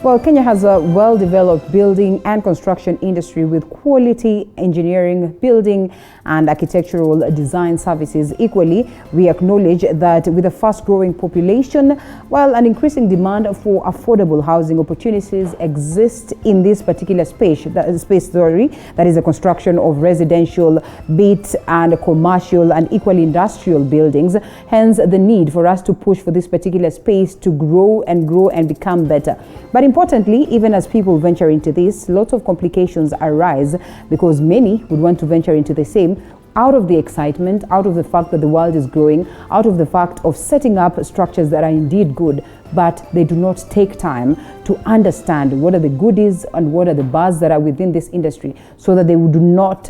Well, Kenya has a well-developed building and construction industry with quality engineering, building and architectural design services. Equally, we acknowledge that with a fast-growing population, while an increasing demand for affordable housing opportunities exist in this particular space, that is the construction of residential, bit and commercial and equally industrial buildings. Hence, the need for us to push for this particular space to grow and become better. But importantly, even as people venture into this, lots of complications arise because many would want to venture into the same out of the excitement, out of the fact that the world is growing, out of the fact of setting up structures that are indeed good, but they do not take time to understand what are the goodies and what are the bars that are within this industry so that they do not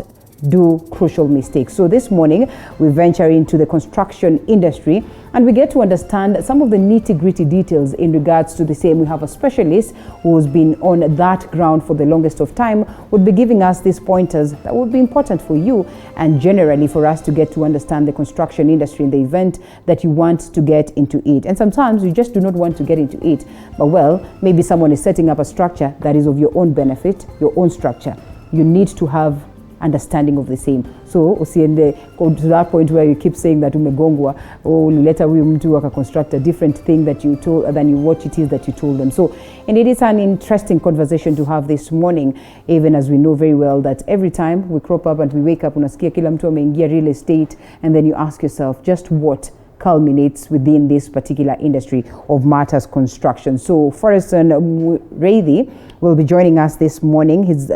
do crucial mistakes. So this morning, we venture into the construction industry and we get to understand some of the nitty-gritty details in regards to the same. We have a specialist who's been on that ground for the longest of time, would be giving us these pointers that would be important for you and generally for us to get to understand the construction industry in the event that you want to get into it. And sometimes you just do not want to get into it, but well, maybe someone is setting up a structure that is of your own benefit, your own structure. You need to have understanding of the same. So usiende to that point where you keep saying that umegongwa or ulileta huyu mtu construct a different thing that you told than what it is that you told them. So, and it is an interesting conversation to have this morning, even as we know very well that every time we crop up and we wake up unasikia kila mtu ameingia real estate, and then you ask yourself just what culminates within this particular industry of matters construction. So Forreston Reithi will be joining us this morning. He's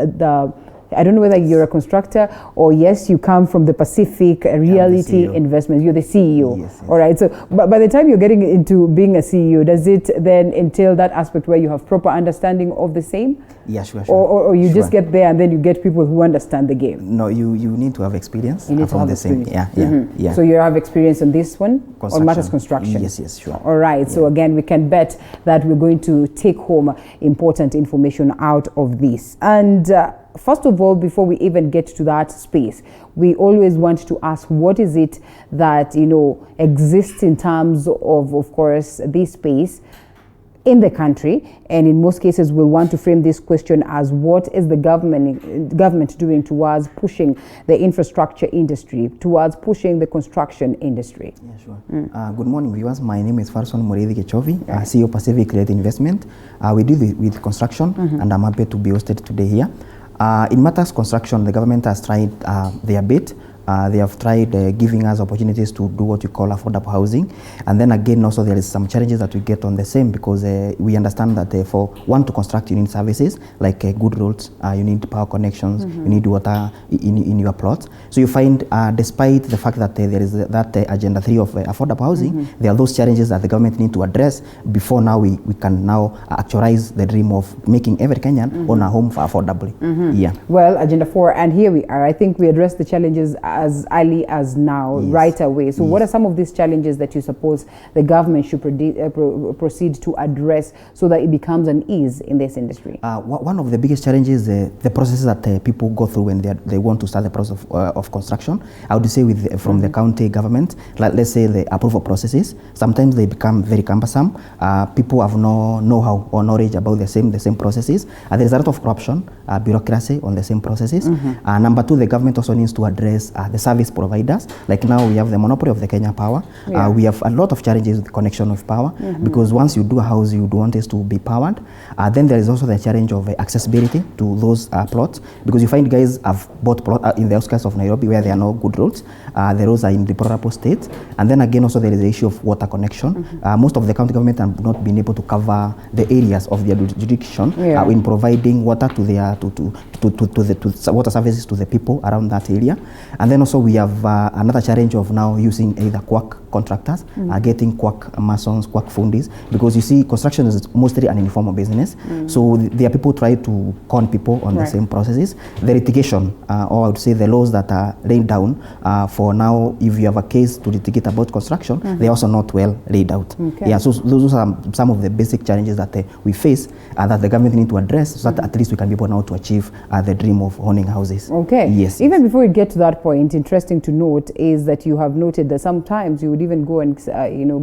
I don't know whether you're a constructor or yes, you come from the Pacific Realty Investments. You're the CEO. Yes. All right. So, but by the time you're getting into being a CEO, does it then entail that aspect where you have proper understanding of the same? Yeah, sure. Or you just get there and then you get people who understand the game? No, you need to have experience. You need to have the experience. Same. Yeah. So you have experience on this one? On matters construction? Yes, sure. All right. Yeah. So again, we can bet that we're going to take home important information out of this. And first of all, before we even get to that space, we always want to ask what is it that, exists in terms of course, this space in the country, and in most cases we'll want to frame this question as what is the government doing towards pushing the infrastructure industry, towards pushing the construction industry. Yeah, sure. Good morning, viewers. My name is Forreston Reithi, CEO Pacific Realty Investment. We deal with construction, and I'm happy to be hosted today here. In matters construction, the government has tried their bit. They have tried giving us opportunities to do what you call affordable housing. And then again, also there is some challenges that we get on the same because we understand that for one to construct, you need services like good roads, you need power connections, you need water in your plots. So you find, despite the fact that there is that Agenda 3 of affordable housing, there are those challenges that the government need to address before now we can now actualize the dream of making every Kenyan own a home for affordably. Yeah. Well, Agenda 4, and here we are. I think we address the challenges as early as now, right away. So what are some of these challenges that you suppose the government should proceed to address so that it becomes an ease in this industry? One of the biggest challenges is the processes that people go through when they want to start the process of construction. I would say from the county government, like let's say the approval processes, sometimes they become very cumbersome. People have no know-how or knowledge about the same processes. There's a lot of corruption, bureaucracy on the same processes. Number two, the government also needs to address the service providers. Like now we have the monopoly of the Kenya Power. We have a lot of challenges with the connection of power because once you do a house, you do want it to be powered. Then there is also the challenge of accessibility to those plots because you find guys have bought plots in the outskirts of Nairobi where there are no good roads. The roads are in deplorable state. And then again also there is the issue of water connection. Most of the county government have not been able to cover the areas of their jurisdiction in providing water to their to water services to the people around that area. And then also we have another challenge of now using either quack contractors, getting quack masons, quack fundis, because you see construction is mostly an informal business. So there are people try to con people on the same processes. The litigation, or I would say the laws that are laid down for now, if you have a case to litigate about construction, they're also not well laid out. Yeah, so those are some of the basic challenges that we face that the government need to address so that at least we can be able now to achieve the dream of owning houses. Okay. Yes. Even before we get to that point, point interesting to note is that you have noted that sometimes you would even go and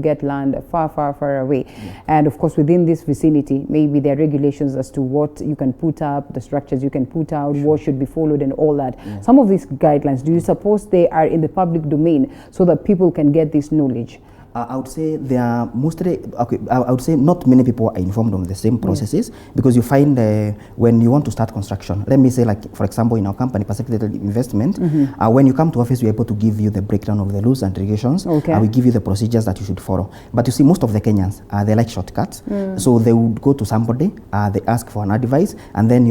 get land far away, and of course within this vicinity maybe there are regulations as to what you can put up, the structures you can put out, what should be followed and all that. Some of these guidelines, do you suppose they are in the public domain so that people can get this knowledge? I would say they are mostly, I would say not many people are informed on the same processes, because you find when you want to start construction, let me say like, for example, in our company, Pacific Investment, when you come to office, we're able to give you the breakdown of the rules and regulations. We give you the procedures that you should follow. But you see, most of the Kenyans, they like shortcuts. So they would go to somebody, they ask for an advice, and then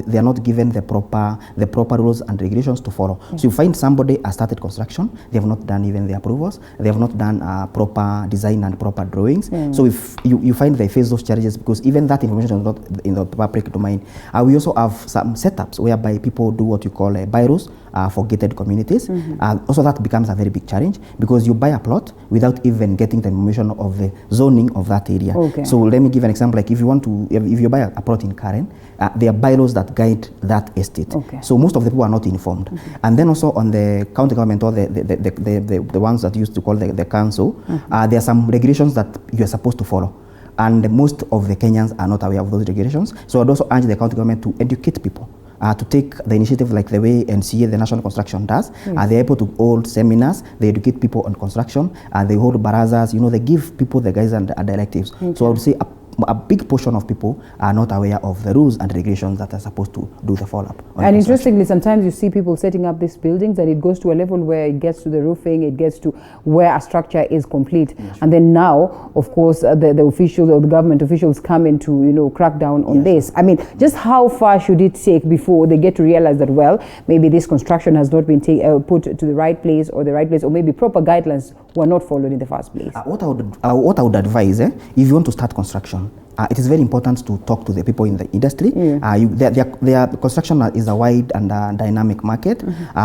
they are not given the proper rules and regulations to follow. So you find somebody has started construction, they have not done even the approvals, they have not done proper design and proper drawings. So if you find they face those challenges, because even that information is not in the public domain. We also have some setups whereby people do what you call bylaws for gated communities. Also that becomes a very big challenge, because you buy a plot without even getting the information of the zoning of that area. So let me give an example. Like if you buy a plot in Karen, there are bylaws that guide that estate. So most of the people are not informed. And then also on the county government, or the ones that used to call the council, there are some regulations that you are supposed to follow. And most of the Kenyans are not aware of those regulations. So I'd also urge the county government to educate people, to take the initiative like the way NCA, the National Construction, does. They're able to hold seminars, they educate people on construction, they hold barazas, they give people the guides and directives. So I would say a big portion of people are not aware of the rules and regulations that are supposed to do the follow-up. And interestingly, sometimes you see people setting up these buildings and it goes to a level where it gets to the roofing, it gets to where a structure is complete. And then now, of course, the officials or the government officials come in to, crack down on this. I mean, just how far should it take before they get to realize that, well, maybe this construction has not been put to the right place, or maybe proper guidelines were not followed in the first place? What I would advise, if you want to start construction, it is very important to talk to the people in the industry. Their construction is a wide and dynamic market.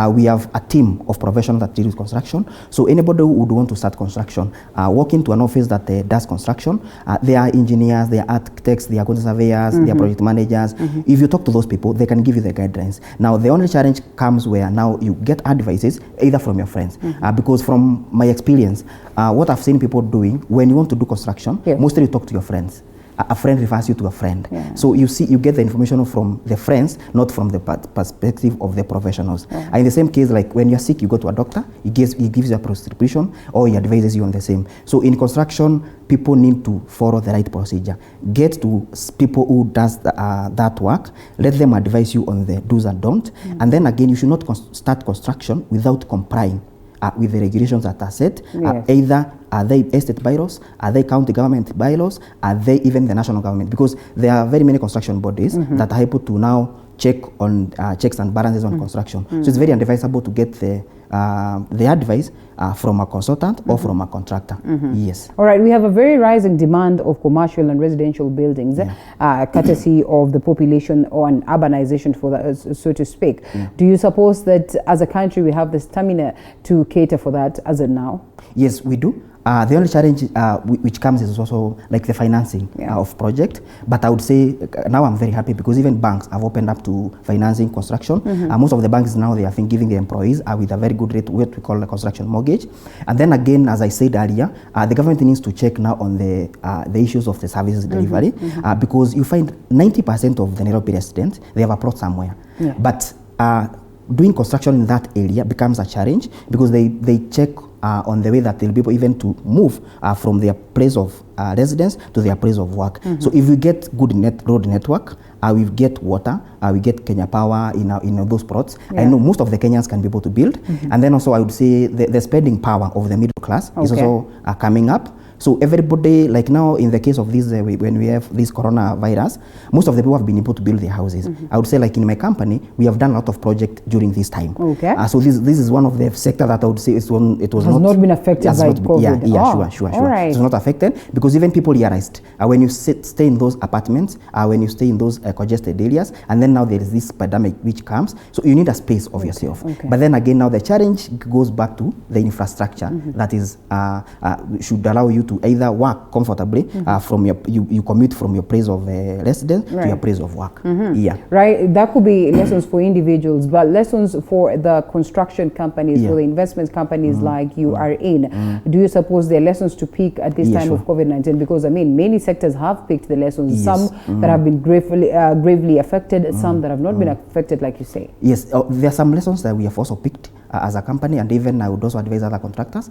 We have a team of professionals that deal with construction. So anybody who would want to start construction, walk into an office that does construction, they are engineers, they are architects, they are quantity surveyors, they are project managers. If you talk to those people, they can give you the guidelines. Now, the only challenge comes where now you get advices either from your friends. Because from my experience, what I've seen people doing, when you want to do construction, mostly you talk to your friends. A friend refers you to a friend. So you get the information from the friends, not from the perspective of the professionals. And in the same case, like when you're sick, you go to a doctor, he gives you a prescription, or he advises you on the same. So in construction, people need to follow the right procedure. Get to people who does that work, let them advise you on the do's and don'ts. And then again, you should not start construction without complying with the regulations that are set. Either are they estate bylaws, are they county government bylaws, are they even the national government? Because there are very many construction bodies that are able to now check on checks and balances on construction. So it's very advisable to get the advice from a consultant or from a contractor. Yes. All right. We have a very rising demand of commercial and residential buildings, courtesy of the population or an urbanization, for that, so to speak. Do you suppose that as a country we have the stamina to cater for that as of now? Yes, we do. The only challenge which comes is also like the financing of project. But I would say now I'm very happy, because even banks have opened up to financing construction. Most of the banks now, they are giving the employees with a very good rate, what we call the construction mortgage. And then again, as I said earlier, the government needs to check now on the issues of the services delivery, because you find 90% of the Nairobi residents, they have a plot somewhere. But doing construction in that area becomes a challenge, because they check on the way that they'll be able even to move from their place of residence to their place of work. So if we get good road network, we get water, we get Kenya Power in those plots. I know most of the Kenyans can be able to build. And then also I would say the spending power of the middle class is also coming up. So everybody, like now in the case of this, when we have this coronavirus, most of the people have been able to build their houses. I would say, like in my company, we have done a lot of projects during this time. So this is one of the sector that I would say it was not been affected by COVID. Sure. Right. It's not affected, because even people realized when you stay in those apartments, when you stay in those congested areas, and then now there is this pandemic which comes, so you need a space of yourself. But then again, now the challenge goes back to the infrastructure that is should allow you to to either work comfortably from you commute from your place of residence to your place of work. Yeah. Right. That could be lessons for individuals, but lessons for the construction companies, for the investment companies like you are in. Do you suppose there are lessons to pick at this time of COVID-19? Because I mean, many sectors have picked the lessons. Some that have been gravely affected, some that have not been affected, like you say. Yes, there are some lessons that we have also picked as a company, and even I would also advise other contractors.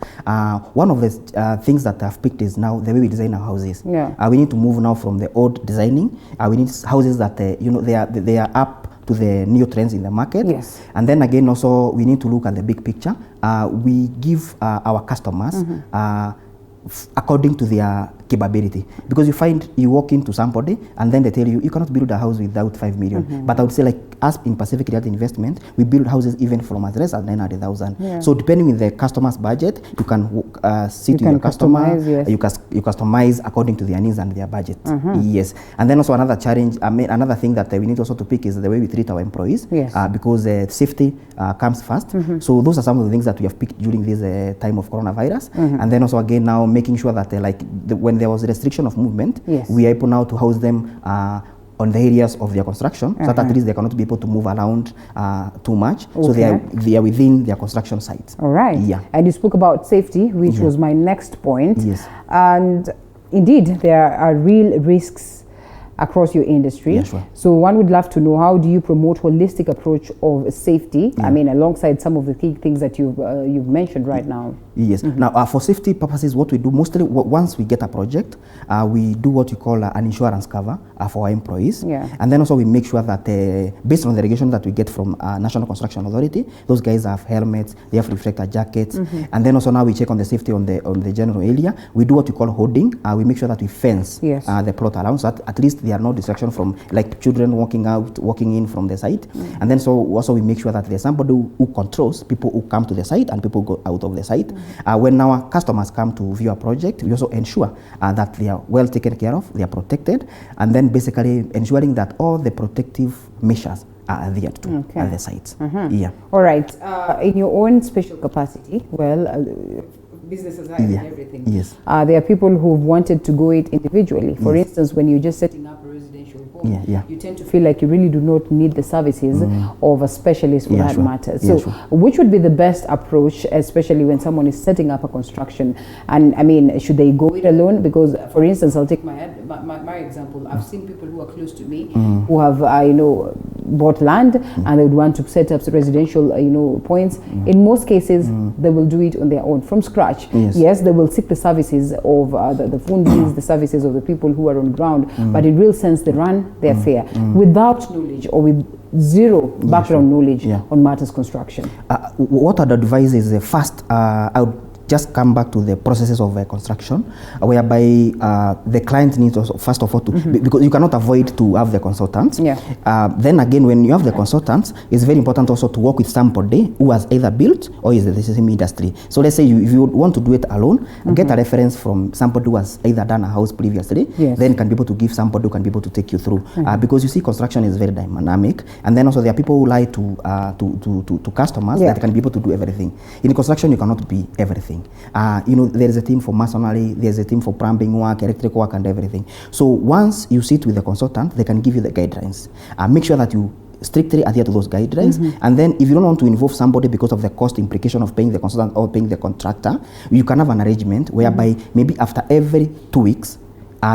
One of the things that I've picked is now the way we design our houses. We need to move now from the old designing. We need houses that they are up to the new trends in the market. And then again, also we need to look at the big picture. We give our customers according to their capability, because you find you walk into somebody and then they tell you you cannot build a house without 5 million. But I would say, like us in Pacific Realty Investment, we build houses even from as less as 900,000. So depending on the customer's budget, you can sit with your customer, you customize according to their needs and their budget. Yes. And then also another challenge, another thing that we need also to pick is the way we treat our employees, because safety comes first. So those are some of the things that we have picked during this time of coronavirus. And then also again now making sure that when there was a restriction of movement, we are able now to house them on the areas of their construction, so that at least they cannot be able to move around too much. So they are within their construction sites. All right. Yeah. And you spoke about safety, which was my next point. Yes. And indeed, there are real risks across your industry. So one would love to know, how do you promote holistic approach of safety? I mean, alongside some of the key things that you've mentioned right now. Yes. Now, for safety purposes, what we do mostly, once we get a project, we do what we call an insurance cover for our employees. And then also we make sure that based on the regulation that we get from National Construction Authority, those guys have helmets, they have reflector jackets. And then also now we check on the safety on the general area. We do what we call hoarding. We make sure that we fence the plot around, so that at least there are no distraction from like children walking in from the site. And then so also we make sure that there's somebody who controls people who come to the site and people go out of the site. When our customers come to view a project, we also ensure that they are well taken care of, they are protected, and then basically ensuring that all the protective measures are adhered to at the sites. All right. In your own special capacity, businesses are in everything. There are people who've wanted to go it individually. For instance, when you're just setting up a residential home, you tend to feel like you really do not need the services of a specialist for that matter. So which would be the best approach, especially when someone is setting up a construction? And I mean, should they go it alone? Because, for instance, I'll take my example. I've seen people who are close to me who have, bought land and they would want to set up residential, points. In most cases, they will do it on their own from scratch. Yes, they will seek the services of the fundis, the services of the people who are on ground, but in real sense, they run their affair without knowledge or with zero background knowledge on matters construction. What I'd advise is first, I would just come back to the processes of construction, whereby the client needs also, first of all, to because you cannot avoid to have the consultants. Then again, when you have the consultants, it's very important also to work with somebody who has either built or is in the same industry. So let's say if you want to do it alone, get a reference from somebody who has either done a house previously, then can be able to give somebody who can be able to take you through. Because you see, construction is very dynamic, and then also there are people who lie to customers that can be able to do everything. In construction, you cannot be everything. There is a team for masonry, there's a team for plumbing work, electric work, and everything. So once you sit with the consultant, they can give you the guidelines. Make sure that you strictly adhere to those guidelines. And then if you don't want to involve somebody because of the cost implication of paying the consultant or paying the contractor, you can have an arrangement whereby maybe after every 2 weeks,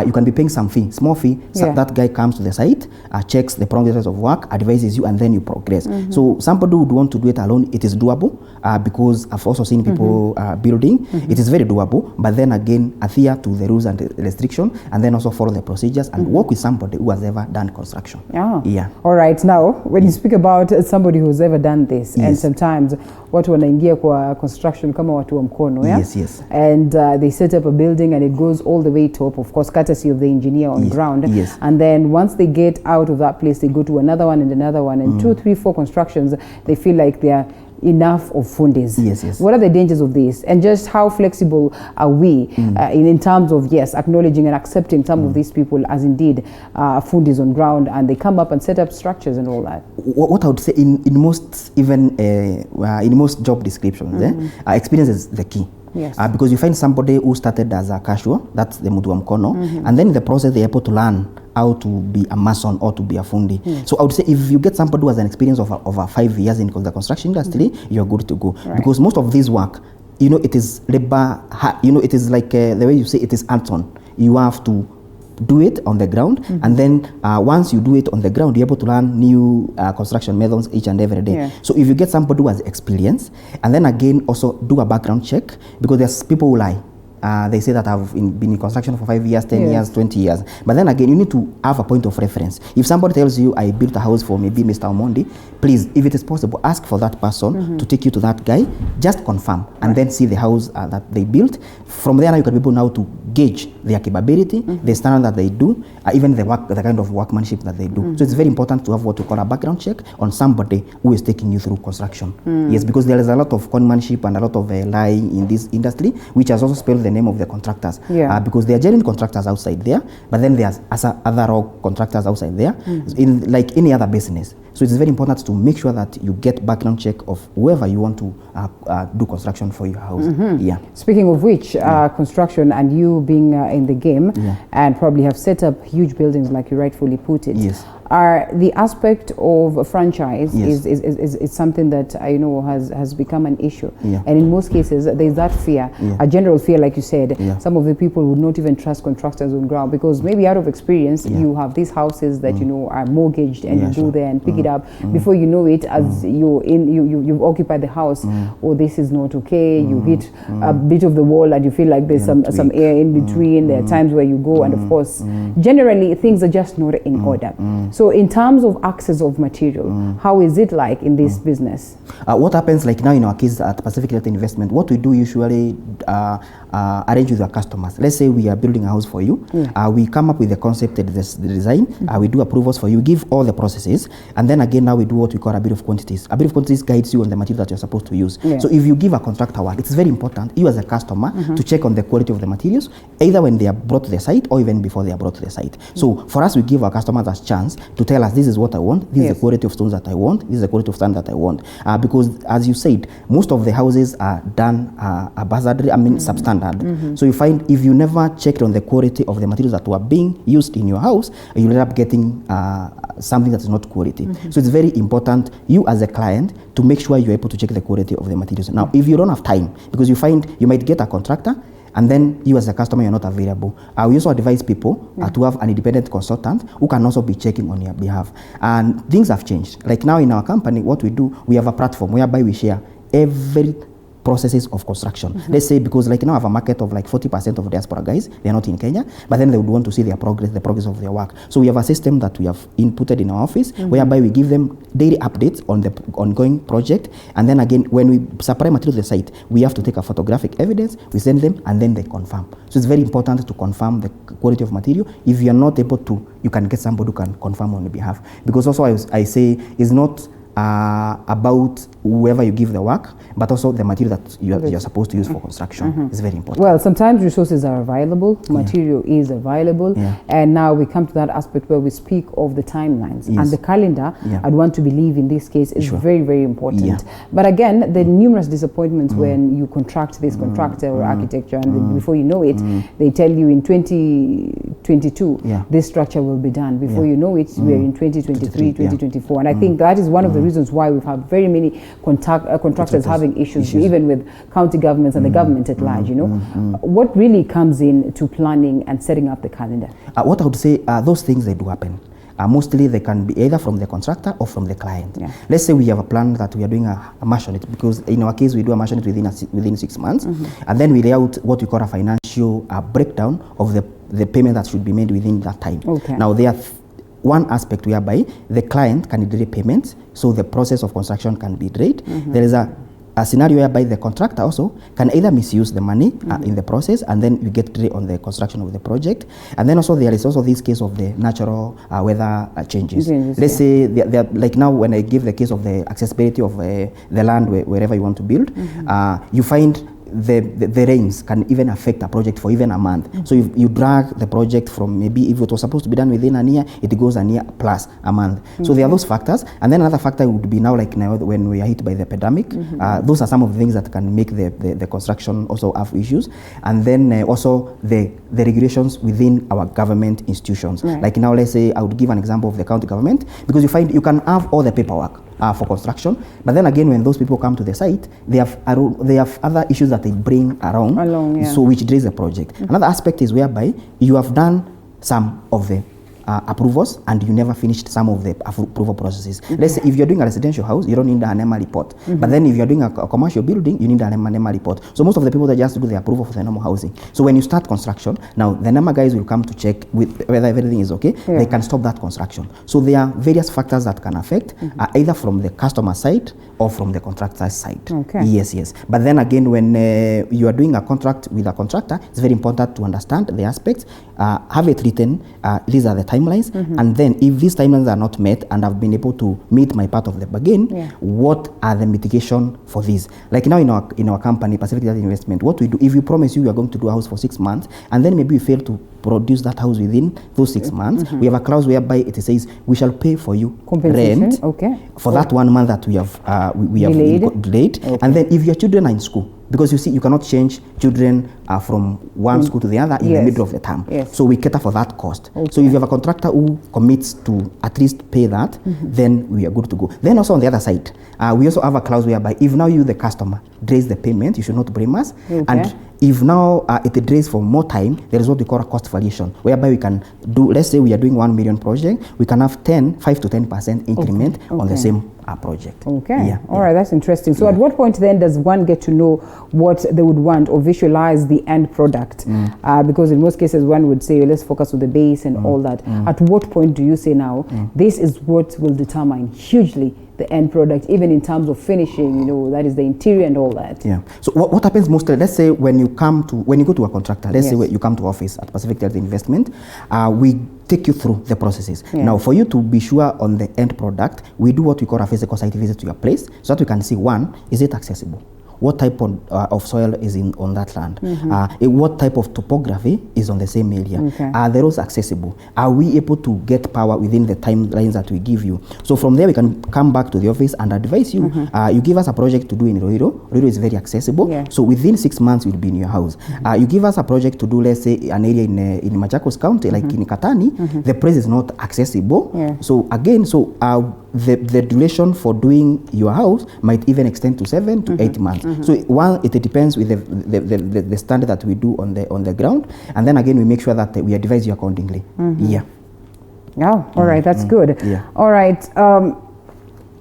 you can be paying some fee, small fee. So that guy comes to the site, checks the progress of work, advises you, and then you progress. So somebody who would want to do it alone, it is doable, because I've also seen people building. It is very doable, but then again, adhere to the rules and the restriction, and then also follow the procedures and work with somebody who has ever done construction. All right. Now, when you speak about somebody who's ever done this, and sometimes watu wanaingia kwa construction kama watu wa mkono, and they set up a building and it goes all the way top, of course, courtesy of the engineer on ground. And then once they get out of that place, they go to another one and another one, and 2, 3, 4 constructions, they feel like they are enough of fundis. What are the dangers of this, and just how flexible are we in terms of acknowledging and accepting some of these people as indeed fundis on ground, and they come up and set up structures and all that? What I would say, in most job descriptions, experience is the key. Yes. Because you find somebody who started as a casual, that's the mutu wa mkono, and then in the process they're able to learn how to be a mason or to be a fundi. So I would say if you get somebody who has an experience of over 5 years in the construction industry, you're good to go. Right. Because most of this work, you know, it is labor, you know, it is like the way you say it is hands-on. You have to do it on the ground, and then once you do it on the ground, you're able to learn new construction methods each and every day. Yeah. So if you get somebody who has experience, and then again also do a background check, because there's people who lie. They say that I've been in construction for 5 years, 10 years, 20 years. But then again, you need to have a point of reference. If somebody tells you, I built a house for maybe Mr. Omondi, please, if it is possible, ask for that person to take you to that guy, just confirm, and then see the house that they built. From there, now you can be able now to gauge their capability, the standard that they do, even the kind of workmanship that they do. So it's very important to have what we call a background check on somebody who is taking you through construction. Yes, because there is a lot of conmanship and a lot of lying in this industry, which has also spelled the name of the contractors. Because there are genuine contractors outside there, but then there's other rogue contractors outside there, in like any other business. So it's very important to make sure that you get background check of whoever you want to do construction for your house. Yeah. Speaking of which, construction and you being in the game and probably have set up huge buildings like you rightfully put it. Yes. Are the aspect of a franchise is something that I know has become an issue, and in most cases there's that fear, a general fear, like you said. Some of the people would not even trust contractors on ground because maybe out of experience you have these houses that you know are mortgaged, and you go there and pick it up. Before you know it, as you've occupied the house, oh, this is not okay. You hit a bit of the wall and you feel like there's some air in between. There are times where you go, and of course, generally things are just not in order. So in terms of access of material, how is it like in this business? What happens like now in our case at Pacific Delta Investment, what we do usually arrange with our customers. Let's say we are building a house for you. We come up with the concept and the design. We do approvals for you, give all the processes, and then again now we do what we call a bit of quantities. A bit of quantities guides you on the material that you're supposed to use. So if you give a contractor work, it's very important, you as a customer, to check on the quality of the materials, either when they are brought to the site or even before they are brought to the site. So for us, we give our customers a chance to tell us, this is what I want, this is the quality of stones that I want, this is the quality of sand that I want. Because as you said, most of the houses are done substandard. So you find if you never checked on the quality of the materials that were being used in your house, you'll end up getting something that's not quality. So it's very important, you as a client, to make sure you're able to check the quality of the materials. Now, if you don't have time, because you find you might get a contractor, and then you as a customer, you're not available. We also advise people to have an independent consultant who can also be checking on your behalf. And things have changed. Like now in our company, what we do, we have a platform whereby we share every processes of construction. Let's say, because like now I have a market of like 40% of diaspora guys, they're not in Kenya, but then they would want to see their progress, the progress of their work. So we have a system that we have inputted in our office, whereby we give them daily updates on the ongoing project. And then again, when we supply material to the site, we have to take a photographic evidence, we send them, and then they confirm. So it's very important to confirm the quality of material. If you're not able to, you can get somebody who can confirm on your behalf. Because also I say, it's not about whoever you give the work, but also the material that you're supposed to use for construction is very important. Well, sometimes resources are available, material is available, and now we come to that aspect where we speak of the timelines and the calendar. I'd want to believe in this case is very, very important. But again, the numerous disappointments when you contract this contractor or architecture, and before you know it, they tell you in 2022 this structure will be done. Before you know it, we're in 2023, 2024, and I think that is one of the reasons why we've had very many contractors having issues, even with county governments and the government at large, you know. What really comes in to planning and setting up the calendar? What I would say, those things, they do happen. Mostly they can be either from the contractor or from the client. Let's say we have a plan that we are doing a masonite, because in our case we do a masonite within 6 months, and then we lay out what we call a financial breakdown of the payment that should be made within that time. Now there are one aspect whereby the client can delay payments, so the process of construction can be delayed. There is a scenario whereby the contractor also can either misuse the money in the process, and then you get delay on the construction of the project. And then also there is also this case of the natural weather changes. Let's say, like now when I give the case of the accessibility of the land wherever you want to build, you find the rains can even affect a project for even a month. So if you drag the project from, maybe if it was supposed to be done within a year, it goes a year plus a month. So there are those factors. And then another factor would be now, like now when we are hit by the pandemic, those are some of the things that can make the construction also have issues. And then also the regulations within our government institutions. Like now, let's say I would give an example of the county government, because you find you can have all the paperwork for construction, but then again, when those people come to the site, they have other issues that they bring along, so which delays the project. Another aspect is whereby you have done some of the approvals and you never finished some of the approval processes. Let's say if you're doing a residential house, you don't need an NEMA report. But then if you're doing a commercial building, you need an NEMA report. So most of the people that just do the approval for the normal housing. So when you start construction, now the NEMA guys will come to check whether everything is okay. They can stop that construction. So there are various factors that can affect either from the customer side or from the contractor's side. Yes. But then again, when you are doing a contract with a contractor, it's very important to understand the aspects, have it written, these are the timelines, and then if these timelines are not met and I've been able to meet my part of the bargain, what are the mitigation for this? Like now in our company, Pacific Data Investment, what we do, if you promise you are going to do a house for 6 months, and then maybe you fail to produce that house within those 6 months, we have a clause whereby it says we shall pay for you rent for that 1 month that we have delayed. And then if your children are in school, because you see, you cannot change children from one school to the other in the middle of the term. So we cater for that cost. So if you have a contractor who commits to at least pay that, then we are good to go. Then also on the other side, we also have a clause whereby if now you, the customer, delays the payment, you should not blame us. And if now it delays for more time, there is what we call a cost variation, whereby we can do, let's say we are doing 1 million project, we can have 5 to 10% increment on the same project. All right, that's interesting. So at what point then does one get to know what they would want or visualize the end product? Because in most cases one would say, let's focus on the base and all that. At what point do you say now, this is what will determine hugely the end product, even in terms of finishing, that is the interior and all that? So what happens mostly, let's say when you go to a contractor, let's say you come to office at Pacific Data Investment, we take you through the processes. Now, for you to be sure on the end product, we do what we call a physical site visit to your place, so that we can see, one, is it accessible? What type of soil is on that land? What type of topography is on the same area? Are the roads accessible? Are we able to get power within the timelines that we give you? So from there, we can come back to the office and advise you. You give us a project to do in Roiro. Roiro is very accessible. So within 6 months, you'll be in your house. You give us a project to do, let's say, an area in Machakos County, like in Katani, the place is not accessible. So again, the duration for doing your house might even extend to 7 to 8 months. So one, it depends with the standard that we do on the ground, and then again we make sure that we advise you accordingly. All right, that's good. All right.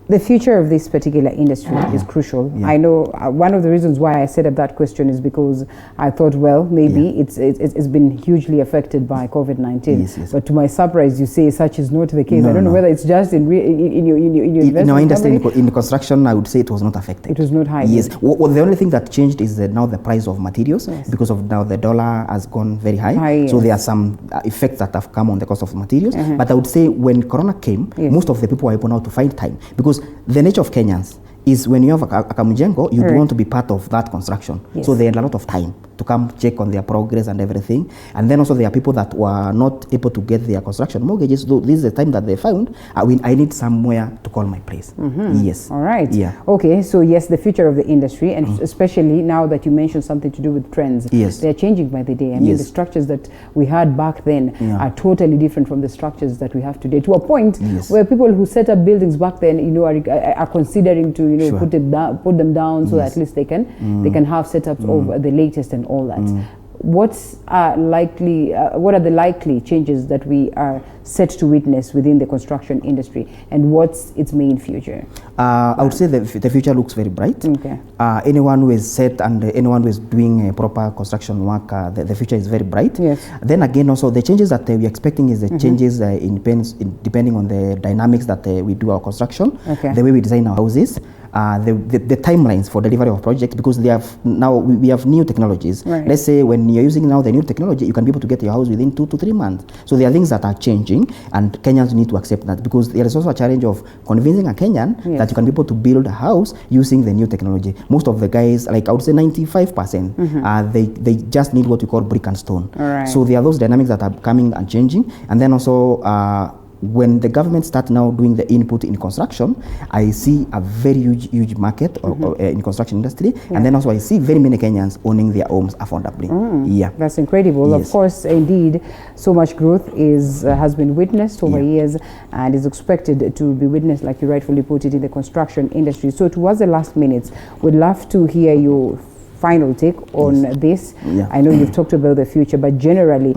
The future of this particular industry is crucial. I know one of the reasons why I set up that question is because I thought, well, maybe it's been hugely affected by COVID-19. But to my surprise, you say such is not the case. I don't know whether it's just in your investment. In our industry, in the construction, I would say it was not affected. It was not high. Well, the only thing that changed is that now the price of materials, because of now the dollar has gone very high. So there are some effects that have come on the cost of materials. But I would say when Corona came, most of the people were able now to find time, because the nature of Kenyans is when you have a Kamujengo, you want to be part of that construction. So they had a lot of time to come check on their progress and everything. And then also there are people that were not able to get their construction mortgages. So this is the time that they found, I need somewhere to call my place. All right. Okay, so yes, the future of the industry, and especially now that you mentioned something to do with trends. They're changing by the day. I mean, the structures that we had back then are totally different from the structures that we have today, to a point where people who set up buildings back then, are considering to, put them down so that at least they can have setups of the latest and all that. What are the likely changes that we are set to witness within the construction industry, and what's its main future? I would say the future looks very bright. Anyone who is set and anyone who is doing proper construction work, the future is very bright. Then again, also the changes that we're expecting is the changes depending on the dynamics that we do our construction, the way we design our houses. the timelines for delivery of projects, because they have now we have new technologies. Right. Let's say when you're using now the new technology, you can be able to get your house within 2 to 3 months. So there are things that are changing, and Kenyans need to accept that, because there is also a challenge of convincing a Kenyan that you can be able to build a house using the new technology. Most of the guys, like I would say 95%, they just need what we call brick and stone. Right. So there are those dynamics that are coming and changing, and then also when the government start now doing the input in construction, I see a very huge market in construction industry, and then also I see very many Kenyans owning their homes affordably. Yeah, that's incredible. Yes. Of course, indeed, so much growth has been witnessed over years, and is expected to be witnessed, like you rightfully put it, in the construction industry. So towards the last minutes, we'd love to hear your final take on this. I know you've talked about the future, but generally,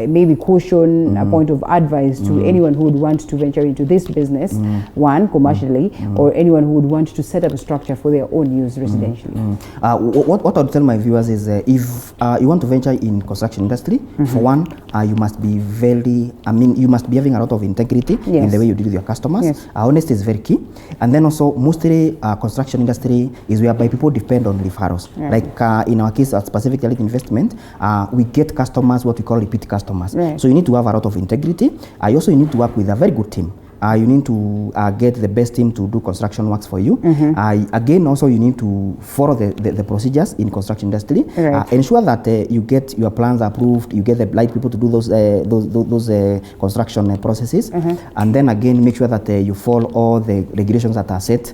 maybe caution, a point of advice to anyone who would want to venture into this business, one, commercially, or anyone who would want to set up a structure for their own use residentially. What I would tell my viewers is if you want to venture in construction industry, for one, you must be you must be having a lot of integrity in the way you deal with your customers. Honesty is very key. And then also, mostly construction industry is whereby people depend on referrals. Like in our case at Pacific Elite Investment, we get customers, what we call repeat customers. So you need to have a lot of integrity. You also need to work with a very good team. You need to get the best team to do construction works for you. Again, also you need to follow the procedures in construction industry. Ensure that you get your plans approved, you get the right people to do those construction processes, and then again make sure that you follow all the regulations that are set.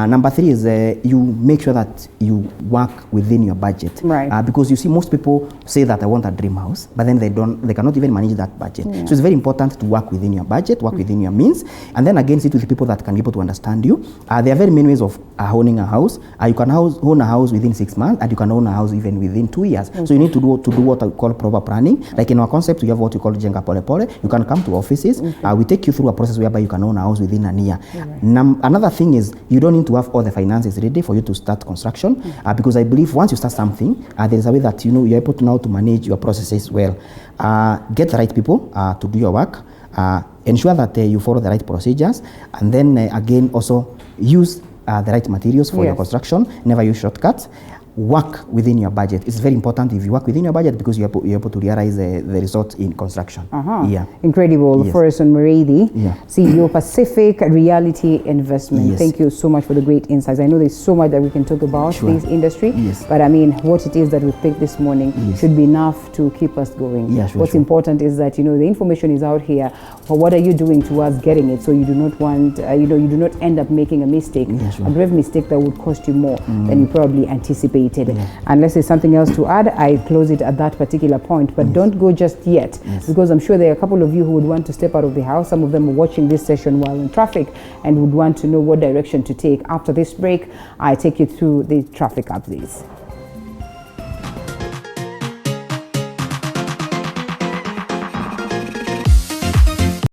Number 3 is you make sure that you work within your budget. Because you see, most people say that I want a dream house, but then they cannot even manage that budget. So it's very important to work within your budget, work within your means. And then again, sit with the people that can be able to understand you. There are very many ways of owning a house. You can own a house within 6 months, and you can own a house even within 2 years. So you need to do what I call proper planning. Like in our concept, we have what we call Jenga Pole Pole. You can come to offices. We take you through a process whereby you can own a house within a year. Another thing is, you don't need to have all the finances ready for you to start construction, because I believe once you start something, there is a way that you're able to now to manage your processes well. Get the right people to do your work. Ensure that you follow the right procedures, and then again also use the right materials for your construction. Never use shortcuts. Work within your budget. It's very important if you work within your budget, because you're able to realize the results in construction. Incredible. Forrison Muredi, CEO Pacific Reality Investment. Thank you so much for the great insights. I know there's so much that we can talk about this industry, but I mean, what it is that we picked this morning should be enough to keep us going. What's important is that, the information is out here. But what are you doing towards getting it, so you do not want, you do not end up making a mistake, a grave mistake that would cost you more than you probably anticipated. Unless there's something else to add, I close it at that particular point. But don't go just yet, because I'm sure there are a couple of you who would want to step out of the house. Some of them are watching this session while in traffic and would want to know what direction to take. After this break, I take you through the traffic updates.